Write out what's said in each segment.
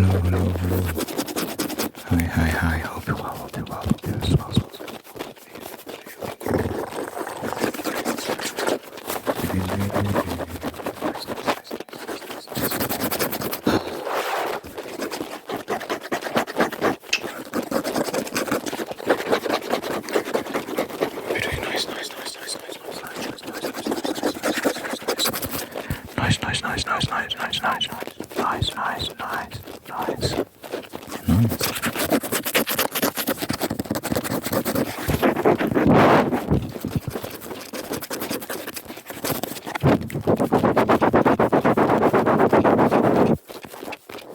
hello. Hi. Hope you're well. Hope you're well. Nice.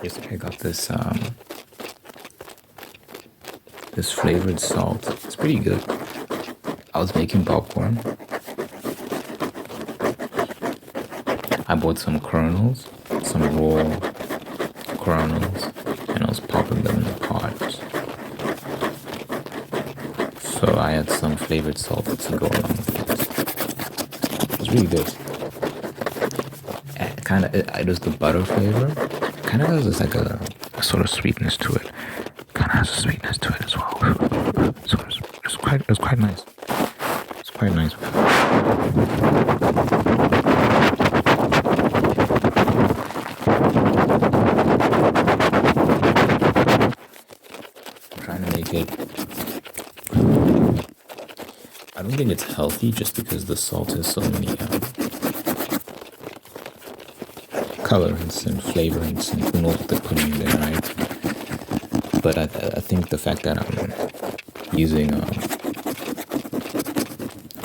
Yesterday I got this flavored salt. It's pretty good. I was making popcorn. I bought some kernels, some raw kernels, and I was popping them in the pot. So I had some flavored salt to go along with it. It's really good. It was the butter flavor. Kind of has like a sort of sweetness to it. Kind of has a sweetness to it as well. So it's quite nice. It's quite nice. I don't think it's healthy just because the salt has so many colorants and flavorants and who knows what they're putting in there, right? But I think the fact that I'm using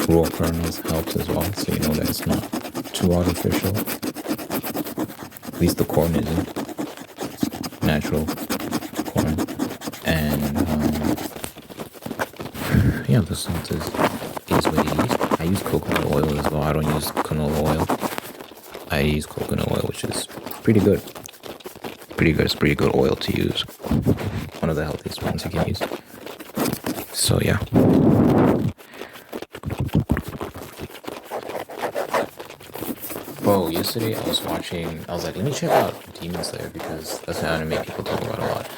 raw kernels helps as well, so you know that it's not too artificial. At least the corn isn't. It's natural corn. And yeah, the salt is what it is. I use coconut oil as well. I don't use canola oil. I use coconut oil, which is pretty good. It's pretty good oil to use. One of the healthiest ones you can use. So yeah. Bro, yesterday I was like, let me check out Demon Slayer because that's an anime people talk about a lot.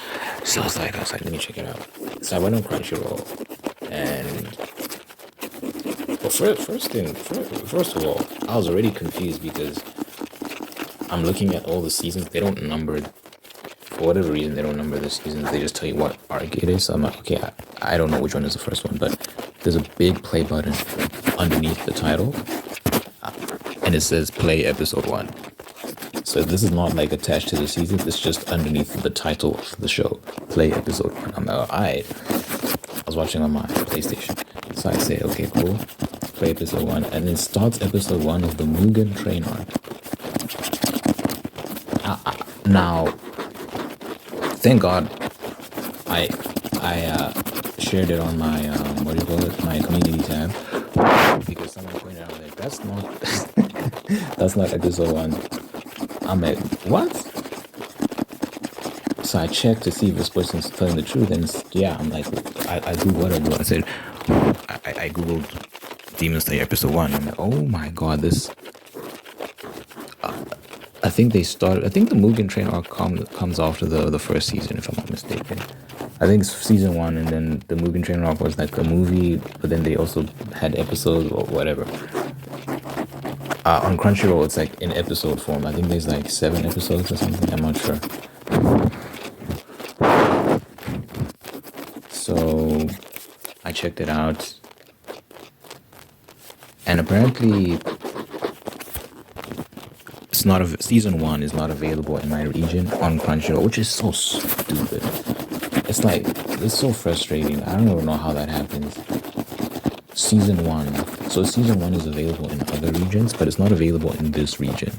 So I was like, let me check it out. So I went on Crunchyroll and first of all, I was already confused because I'm looking at all the seasons. They don't number, for whatever reason, they don't number the seasons. They just tell you what arc it is. So I'm like, okay, I don't know which one is the first one, but there's a big play button underneath the title, and it says play episode 1. So this is not like attached to the season. It's just underneath the title of the show, play episode 1. I'm like, alright. I was watching on my PlayStation, so I say, okay, cool. Play episode 1, and it starts episode 1 of the Mugen Train arc. Now, thank God, I shared it on my my community tab, because someone pointed out like that's not episode 1. I'm like, what? So I checked to see if this person's telling the truth, and yeah, I'm like, I googled what I do. I said, I googled Demon Slayer episode 1. I'm like, oh my God, this. I think the Mugen Train arc comes after the first season, if I'm not mistaken. I think it's season 1, and then the Mugen Train arc was like a movie, but then they also had episodes or whatever. On Crunchyroll, it's like in episode form. I think there's like 7 episodes or something. I'm not sure. So I checked it out, and apparently season 1 is not available in my region on Crunchyroll, which is so stupid. It's so frustrating. I don't even know how that happens. Season 1. So season 1 is available in other regions, but it's not available in this region.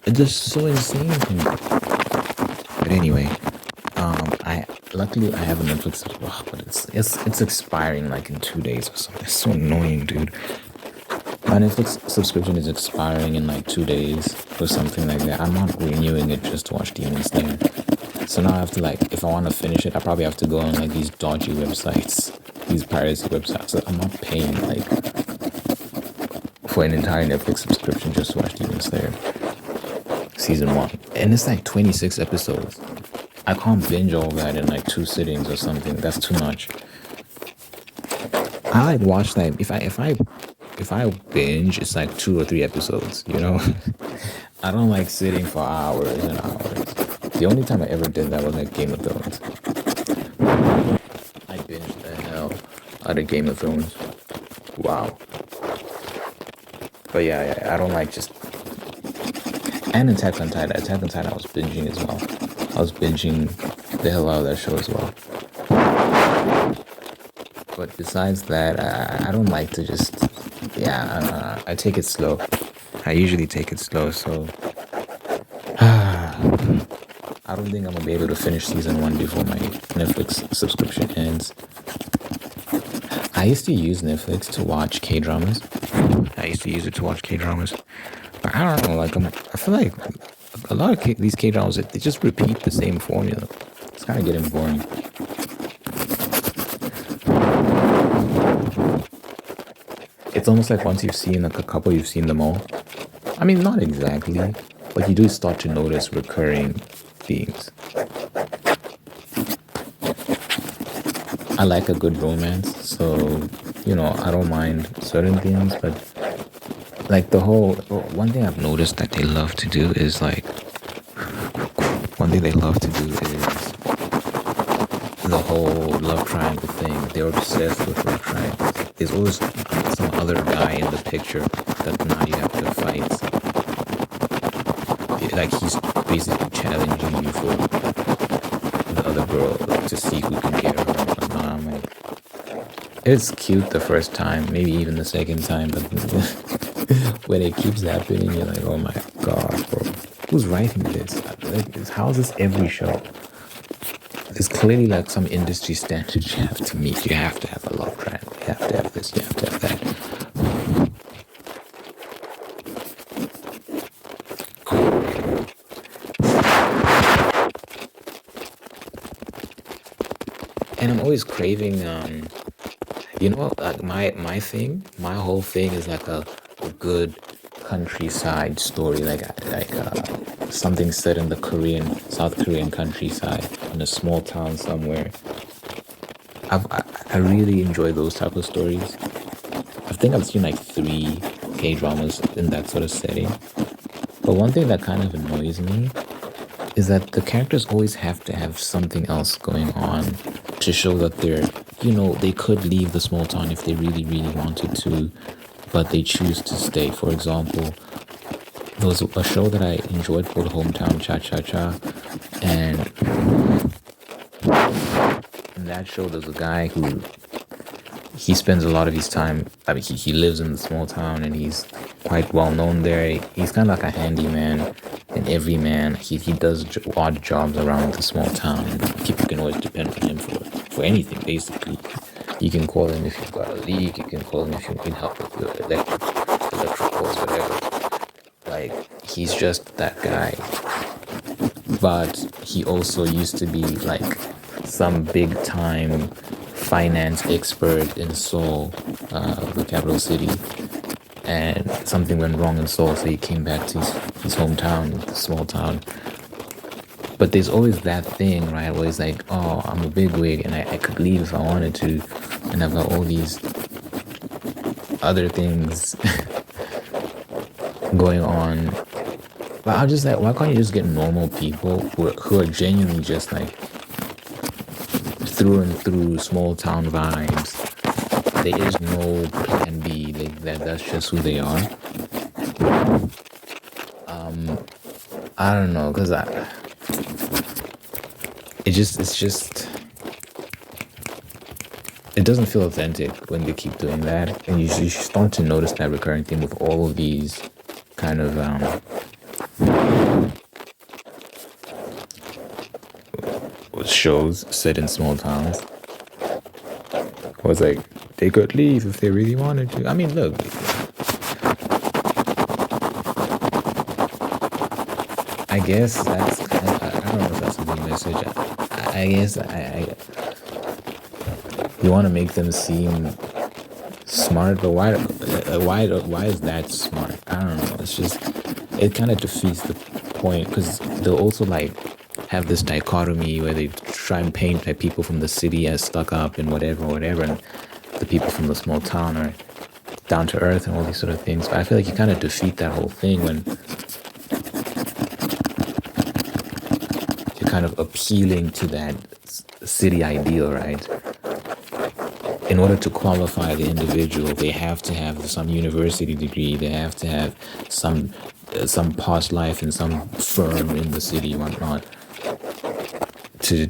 It's just so insane to me. But anyway, luckily I have a Netflix, but it's expiring like in 2 days or something. It's so annoying, dude. My Netflix subscription is expiring in like 2 days or something like that. I'm not renewing it just to watch Demon Slayer. So now I have to, like, if I want to finish it, I probably have to go on like these dodgy websites, these piracy websites. So I'm not paying like for an entire Netflix subscription just to watch Demon Slayer season 1. And it's like 26 episodes. I can't binge all that in like 2 sittings or something. That's too much. I like watch like if I binge, it's like 2 or 3 episodes. I don't like sitting for hours and hours. The only time I ever did that was like Game of Thrones. I binged the hell out of Game of Thrones. Wow. But yeah, I don't like just. And Attack on Titan. Attack on Titan I was binging as well. I was binging the hell out of that show as well. But besides that, I don't like to just. Yeah, I take it slow. I usually take it slow, so. I don't think I'm gonna be able to finish season 1 before my Netflix subscription ends. I used to use Netflix to watch K-dramas. But I don't know, like I feel like a lot of these K-dramas, they just repeat the same formula. It's kind of getting boring. It's almost like once you've seen like a couple, you've seen them all. I mean, not exactly, but you do start to notice recurring themes. I like a good romance, so I don't mind certain things, but like one thing I've noticed that they love to do is the whole love triangle thing. They're obsessed with love triangles. There's always some other guy in the picture that now you have to fight. Like he's basically challenging you for the other girl to see who can get her. And I'm like, it's cute the first time, maybe even the second time, but when it keeps happening, you're like, oh my god, bro, who's writing this? How is this every show? There's clearly like some industry standards you have to meet. You have to have a love triangle. You have to have this. You have to have that. And I'm always craving, like my whole thing is like a good countryside story, like something set in the South Korean countryside in a small town somewhere. I really enjoy those type of stories. I think I've seen like 3 K-dramas in that sort of setting. But one thing that kind of annoys me is that the characters always have to have something else going on to show that they could leave the small town if they really, really wanted to, but they choose to stay. For example, there was a show that I enjoyed called Hometown Cha-Cha-Cha, and in that show there's a guy who he spends a lot of his time, I mean, he lives in the small town and he's quite well known there. He's kind of like a handyman and everyman. He does odd jobs around the small town, and people can always depend on him for anything, basically. You can call him if you've got a leak, you can call him if you need help with your electricals, whatever. Like, he's just that guy. But he also used to be like some big time finance expert in Seoul, the capital city, and something went wrong in Seoul, so he came back to his hometown, the small town. But there's always that thing, right? Always like, oh, I'm a bigwig and I could leave if I wanted to, and I've got all these other things going on. But I'm just like, why can't you just get normal people who are genuinely just like through and through small town vibes? There is no plan B. Like that's just who they are. I don't know, cause it doesn't feel authentic when they keep doing that, and you start to notice that recurring theme with all of these kind of shows set in small towns. Or it's like they could leave if they really wanted to. I mean, look. I guess that's kind of, I don't know if that's a big message. I guess you want to make them seem smart, but why is that smart? I don't know. It's just, it kind of defeats the point, because they'll also like have this dichotomy where they try and paint like people from the city as stuck up and whatever, and the people from the small town are down to earth and all these sort of things. But I feel like you kind of defeat that whole thing when you're kind of appealing to that city ideal, right? In order to qualify the individual, they have to have some university degree. They have to have some past life in some firm in the city, whatnot, to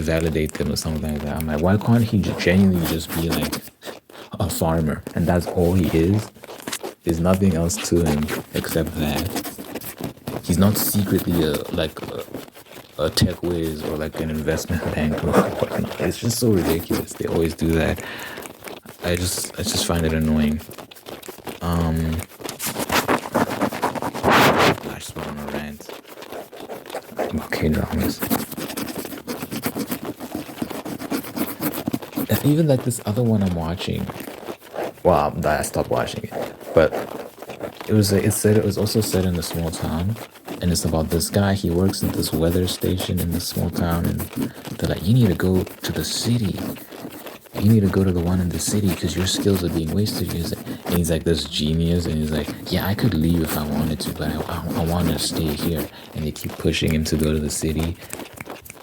validate them or something like that. I'm like, why can't he genuinely just be like a farmer, and that's all he is? There's nothing else to him except that. He's not secretly a tech whiz or like an investment banker or whatnot. It's just so ridiculous. They always do that. I just find it annoying. I just went on a rant about K-dramas. And even like this other one I'm watching. Well, I stopped watching it, but it was also set in a small town, and it's about this guy. He works at this weather station in this small town, and they're like, you need to go to the city. You need to go to the one in the city because your skills are being wasted. And he's like this genius, and he's like, yeah, I could leave if I wanted to, but I want to stay here. And they keep pushing him to go to the city,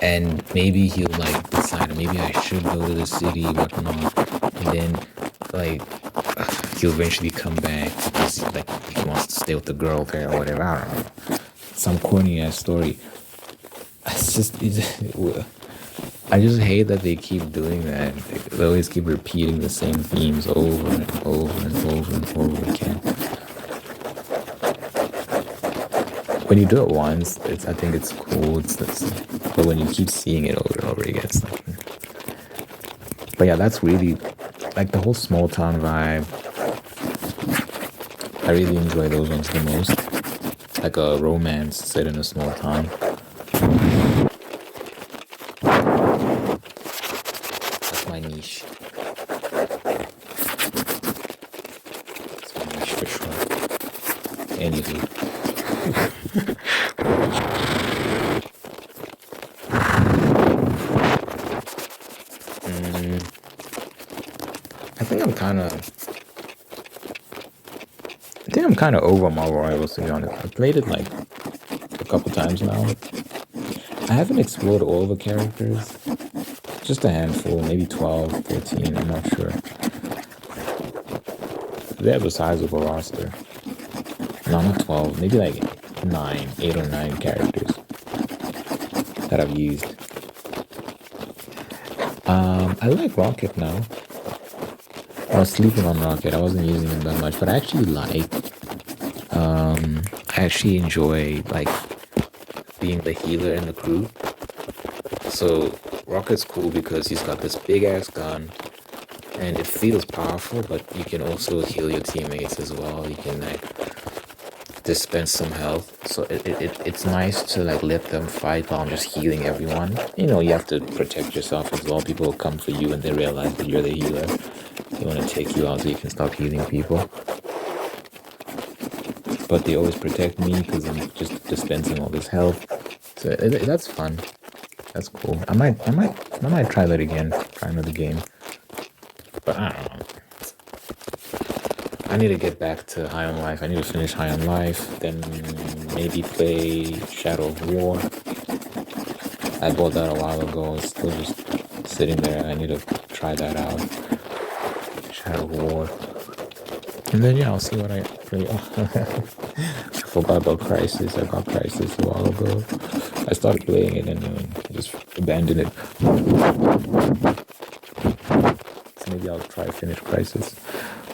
and maybe he'll like decide maybe I should go to the city, whatnot, and then like he'll eventually come back because like he wants to stay with the girl there or whatever. I don't know, some corny ass story. I just hate that they keep doing that. They always keep repeating the same themes over and over and over and over again. When you do it once, I think it's cool. But when you keep seeing it over and over again, it's like. But yeah, that's really like the whole small town vibe. I really enjoy those ones the most. Like a romance set in a small town. That's my niche. That's my niche for sure. Anywho. I think I'm kind of over Marvel Rivals, to be honest. I played it like a couple times now. I haven't explored all the characters. Just a handful, maybe 12, 13, I'm not sure. They have a sizable roster. No, not 12, maybe like 8 or 9 characters that I've used. I like Rocket now. I was sleeping on Rocket. I wasn't using him that much, but I actually I actually enjoy like being the healer in the group. So Rocket's cool because he's got this big ass gun, and it feels powerful. But you can also heal your teammates as well. You can like dispense some health. So it's nice to like let them fight while I'm just healing everyone. You know, you have to protect yourself as well. People will come for you and they realize that you're the healer. They want to take you out so you can stop healing people. But they always protect me because I'm just dispensing all this health. So that's fun. That's cool. I might try that again. Try another game. But I don't know. I need to get back to High on Life. I need to finish High on Life. Then maybe play Shadow of War. I bought that a while ago. It's still just sitting there. I need to try that out. Shadow of War. And then, yeah, I'll see what I play. I forgot about Crisis. I got Crisis a while ago. I started playing it and just abandoned it. So maybe I'll try to finish Crisis.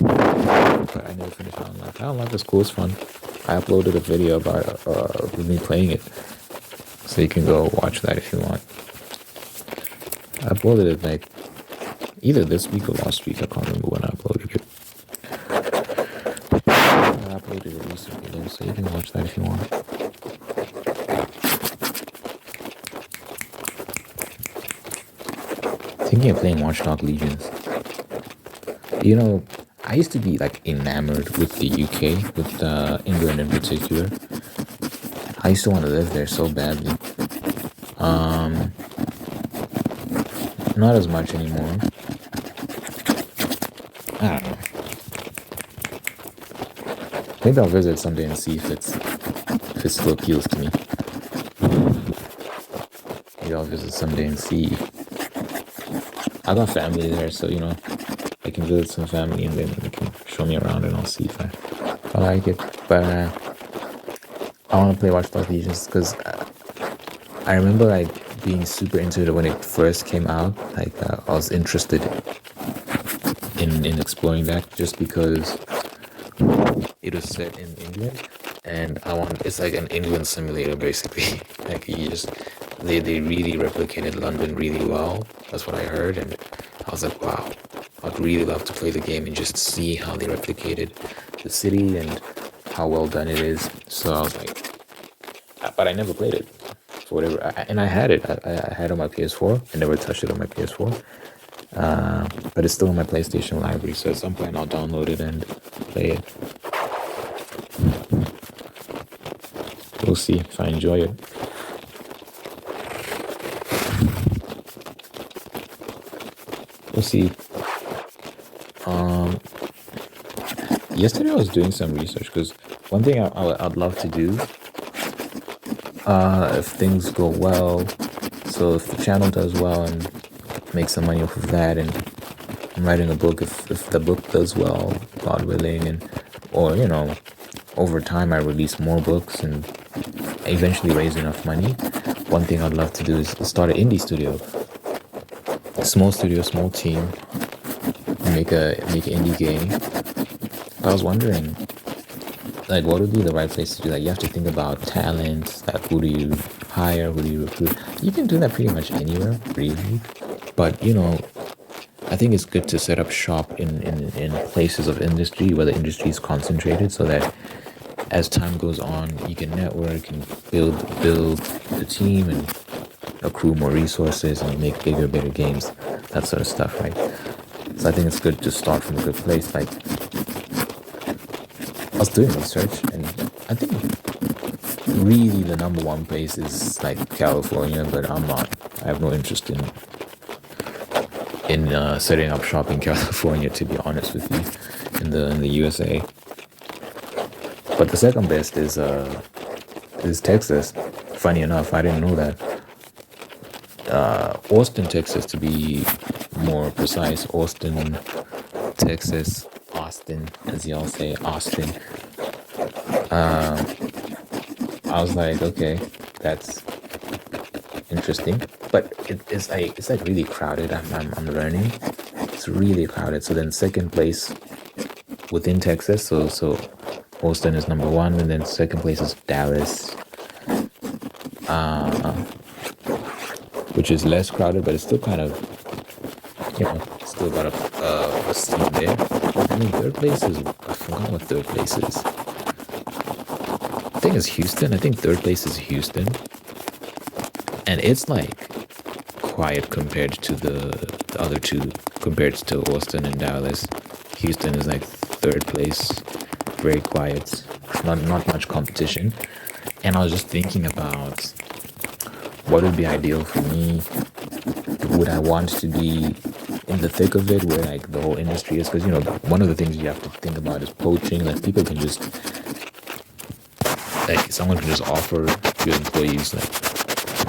But I never finished High on Life. High on Life is cool, it's fun. I uploaded a video about me playing it. So you can go watch that if you want. I uploaded it like either this week or last week. I can't remember when I uploaded it. I uploaded it recently though, so you can watch that if you want. Thinking of playing Watchdog Legions. You know, I used to be like enamored with the UK, with England in particular. I used to want to live there so badly. Um, Not as much anymore. I don't know. Maybe I'll visit someday and see if it still appeals to me. Maybe I'll visit someday and see. I got family there, so I can visit some family and then they can show me around and I'll see if I like it. But I want to play Watch Dogs Legion because I remember like being super into it when it first came out. Like I was interested in exploring that just because it was set in England, and it's like an England simulator basically. Like they really replicated London really well. That's what I heard, and I was like, wow, I'd really love to play the game and just see how they replicated the city and how well done it is. So I was like, but I never played it for whatever, and I had it. I had it on my PS4. I never touched it on my PS4, but it's still in my PlayStation library. So at some point I'll download it and play it. We'll see if I enjoy it. We'll see. Yesterday I was doing some research because one thing I'd love to do, if things go well, so if the channel does well and make some money off of that, and I'm writing a book, if the book does well, God willing, and or over time I release more books and eventually raise enough money, one thing I'd love to do is start an indie studio, small team, and make an indie game. I was wondering, like, what would be the right place to do that? You have to think about talent, like who do you hire, who do you recruit. You can do that pretty much anywhere, really. But I think it's good to set up shop in places of industry where the industry is concentrated, so that as time goes on, you can network and build the team and accrue more resources and make bigger, better games, that sort of stuff, right? So I think it's good to start from a good place. Like, I was doing research, and I think really the number one place is like California, but I'm not. I have no interest in setting up shop in California, to be honest with you, in the USA. But the second best is Texas. Funny enough, I didn't know that. Austin, Texas, to be more precise. Austin, Texas. Austin, as y'all say, Austin. I was like, okay, that's interesting, but it's like really crowded. I'm learning. It's really crowded. So then second place within Texas. So Austin is number one, and then second place is Dallas, which is less crowded, but it's still kind of, still got a scene there. I mean, third place is, I forgot what third place is. I think it's Houston. I think third place is Houston, and it's like quiet compared to the other two, compared to Austin and Dallas. Houston is like third place, very quiet, not much competition. And I was just thinking about what would be ideal for me. Would I want to be in the thick of it, where like the whole industry is? Because one of the things you have to think about is poaching. Like people can just, like someone can just offer your employees like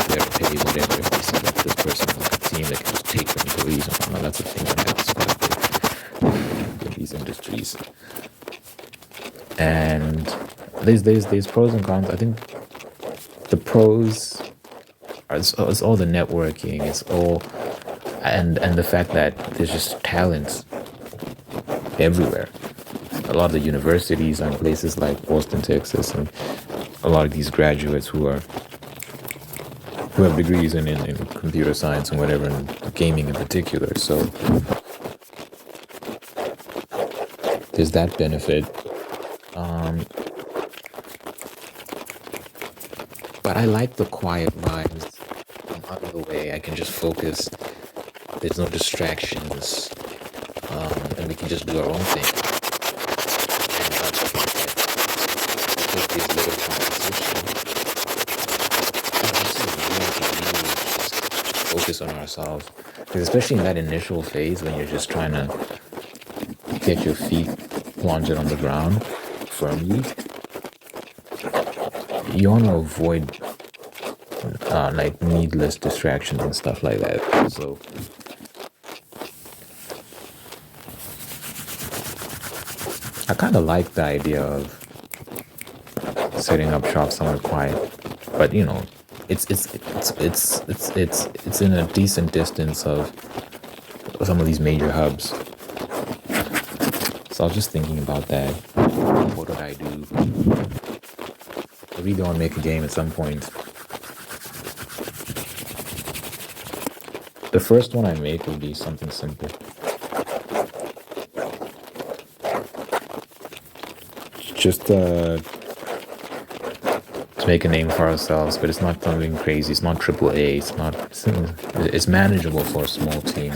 their pay, whatever, if they see that this person has like a team that can just take their employees. And that's the thing that happens quite a bit in these industries. And there's pros and cons. I think the pros are it's all the networking. It's all and the fact that there's just talent everywhere. A lot of the universities are in places like Austin, Texas, and a lot of these graduates who have degrees in computer science and whatever, and gaming in particular. So there's that benefit. But I like the quiet vibes. I'm out of the way. I can just focus. There's no distractions. And we can just do our own thing. And that's what these little competitions. ourselves. Because especially in that initial phase when you're just trying to get your feet planted on the ground firmly, you want to avoid like needless distractions and stuff like that. So I kind of like the idea of setting up shop somewhere quiet, but it's in a decent distance of some of these major hubs. So I was just thinking about that. What would I do? I really want to make a game at some point. The first one I make will be something simple. Just to make a name for ourselves, but it's not something crazy. It's not AAA. It's manageable for a small team,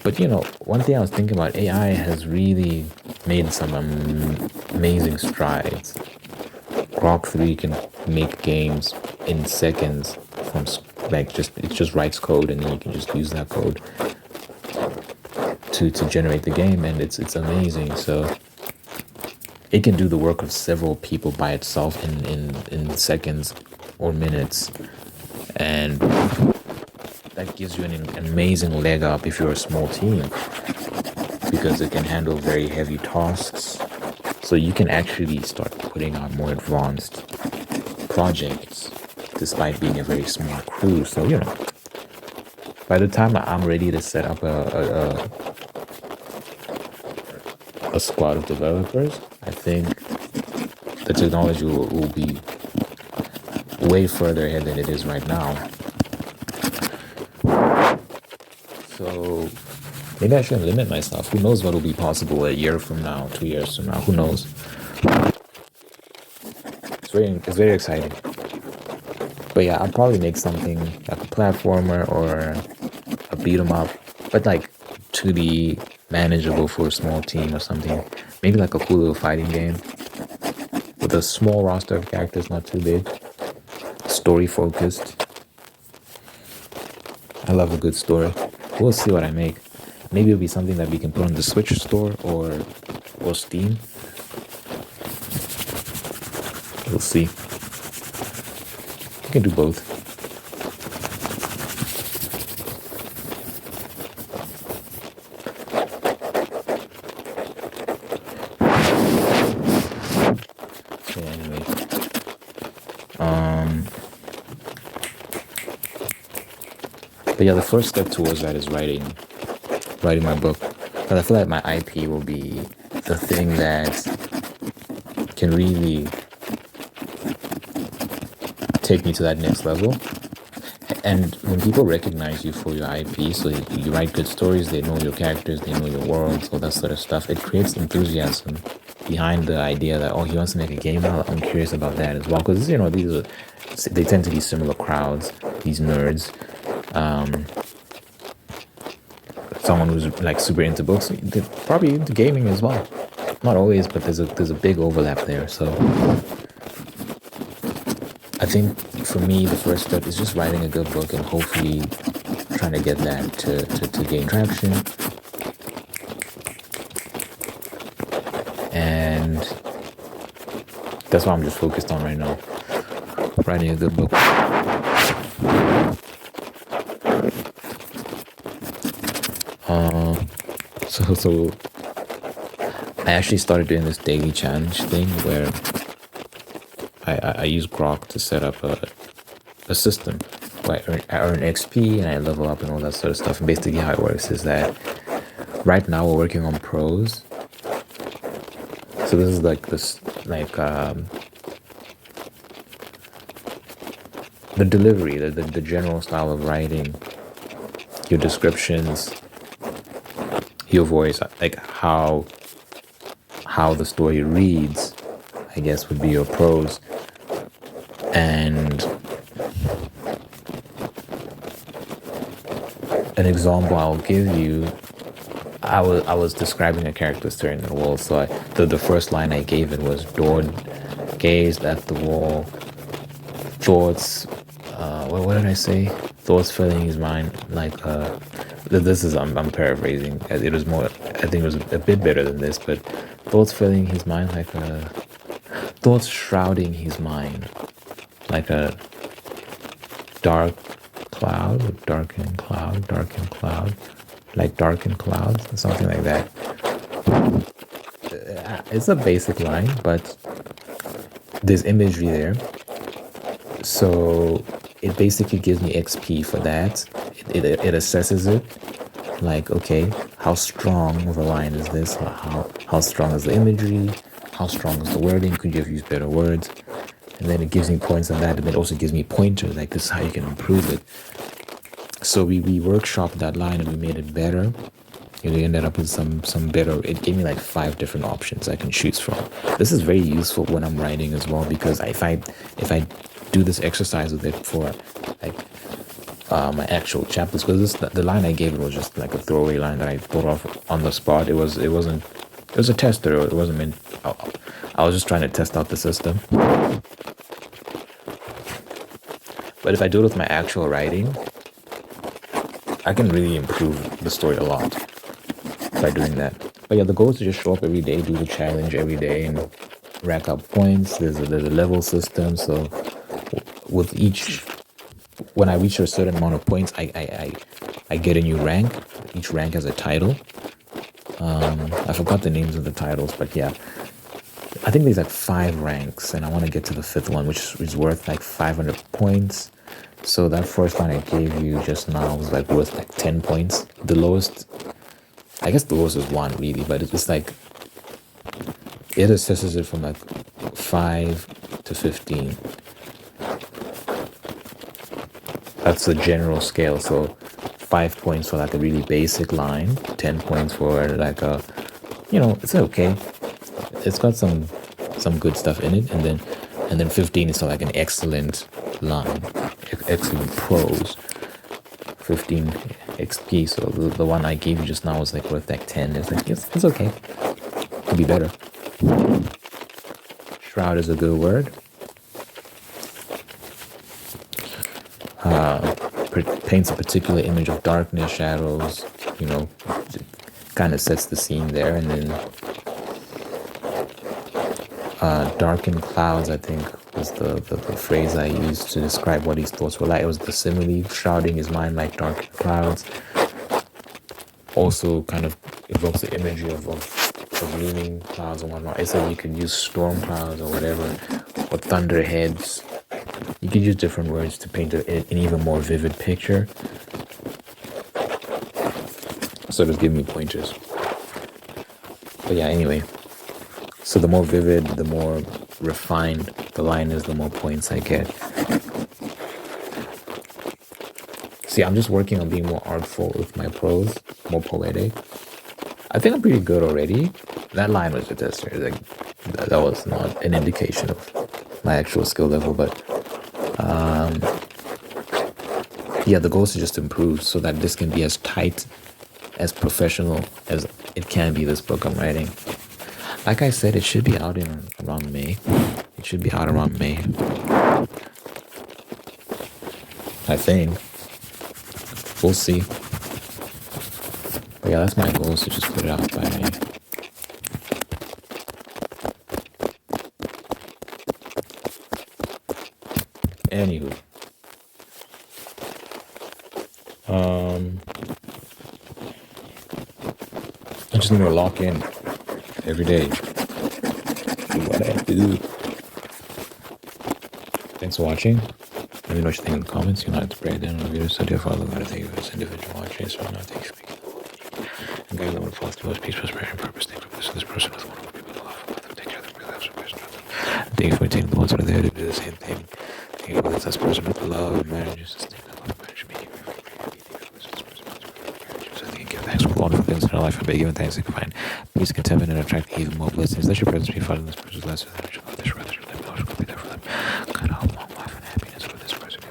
But one thing I was thinking about, AI has really made some amazing strides. Grok 3 can make games in seconds from it just writes code, and then you can just use that code to generate the game, and it's amazing. So it can do the work of several people by itself in seconds or minutes, and that gives you an amazing leg up if you're a small team, because it can handle very heavy tasks. So you can actually start putting out more advanced projects despite being a very small crew. So by the time I'm ready to set up a squad of developers, I think the technology will be way further ahead than it is right now. So maybe I shouldn't limit myself. Who knows what will be possible a year from now, 2 years from now? Who knows? It's very exciting. But yeah, I'll probably make something like a platformer or a beat 'em up, but like 2D, manageable for a small team or something. Maybe like a cool little fighting game with a small roster of characters, not too big. Story focused. I love a good story. We'll see what I make. Maybe it'll be something that we can put on the Switch store or Steam. We'll see. You can do both. So anyway, but yeah, the first step towards that is writing my book. But I feel like my IP will be the thing that can really take me to that next level. And when people recognize you for your IP, so you write good stories, they know your characters, they know your world, all that sort of stuff, it creates enthusiasm behind the idea that, he wants to make a game. I'm curious about that as well, because they tend to be similar crowds, these nerds. Someone who's like super into books, they're probably into gaming as well. Not always, but there's a big overlap there. So I think for me, the first step is just writing a good book and hopefully trying to get that to gain traction. And that's what I'm just focused on right now. Writing a good book. So I actually started doing this daily challenge thing where I use Grok to set up a system where I earn XP and I level up and all that sort of stuff. And basically how it works is that right now we're working on prose. So this is the delivery, the general style of writing, your descriptions, your voice, like how the story reads, I guess would be your prose. And an example I'll give you, I was describing a character staring at the wall. So the first line I gave it was Dawn gazed at the wall, thoughts. What did I say? thoughts filling his mind like this is I'm paraphrasing. It was more, I think it was a bit better than this, but thoughts filling his mind like thoughts shrouding his mind like a dark cloud, darkened cloud, like darkened clouds, or something like that. It's a basic line, but there's imagery there. So it basically gives me XP for that. It assesses it. Like, okay, how strong of a line is this? How strong is the imagery? How strong is the wording? Could you have used better words? And then it gives me points on that, and it also gives me pointers, like this is how you can improve it. So we workshopped that line and we made it better. And we ended up with some better. It gave me like 5 different options I can choose from. This is very useful when I'm writing as well, because if I do this exercise with it for like my actual chapters, because the line I gave it was just like a throwaway line that I thought of on the spot. It was a tester. It wasn't meant. I was just trying to test out the system. But if I do it with my actual writing, I can really improve the story a lot by doing that. But yeah, the goal is to just show up every day, do the challenge every day, and rack up points. There's a level system, so with each, when I reach a certain amount of points, I get a new rank. Each rank has a title. I forgot the names of the titles, but yeah, I think there's like 5 ranks, and I want to get to the 5th one, which is worth like 500 points. So that first line I gave you just now was like worth like 10 points. The lowest, I guess the lowest is 1 really, but it's like, it assesses it from like 5 to 15. That's the general scale. So 5 points for like a really basic line, 10 points for like a, it's okay. It's got some good stuff in it, and then 15 is like an excellent line, excellent prose. 15 XP. So the one I gave you just now was like worth like 10. It's like it's okay. Could be better. Shroud is a good word. Paints a particular image of darkness, shadows. Kind of sets the scene there, and then. Darkened clouds, I think, was the phrase I used to describe what his thoughts were like. It was the simile, shrouding his mind like darkened clouds. Also kind of evokes the imagery of looming clouds and whatnot. It said you could use storm clouds or whatever, or thunderheads. You could use different words to paint an even more vivid picture. So just give me pointers. But yeah, anyway. So the more vivid, the more refined the line is, the more points I get. See, I'm just working on being more artful with my prose, more poetic. I think I'm pretty good already. That line was a tester. Like, that was not an indication of my actual skill level, but yeah, the goal is to just improve so that this can be as tight, as professional as it can be, this book I'm writing. Like I said, it should be out in around May. It should be out around May. I think. We'll see. But yeah, that's my goal, is to just put it out by May. Anywho. I just need to lock in every day. Do what I do. Thanks for watching. Let me know what you think in the comments. You know how to break down the video. So dear Father, God, I thank you for this individual watching. So now thank you for speaking. And guide them with false to most peace, prosperity, and purpose. Thank you for blessing this person with wonderful people to love. Let them take care of them. Really have some person with them. Thank you for taking the ones that are there to do the same thing. Thank you for this person with love and marriage. Sustain that love and marriage. Thanks for wonderful things in our life, and by giving thanks, they can find peace, contentment, and attract even more blessings. Let your presence be found in this person's life, so that you love this brother, you live, and be there for them. God, help long life and happiness for this person.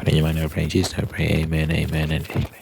In your mind, I pray in Jesus' name, I pray, amen, amen, and amen.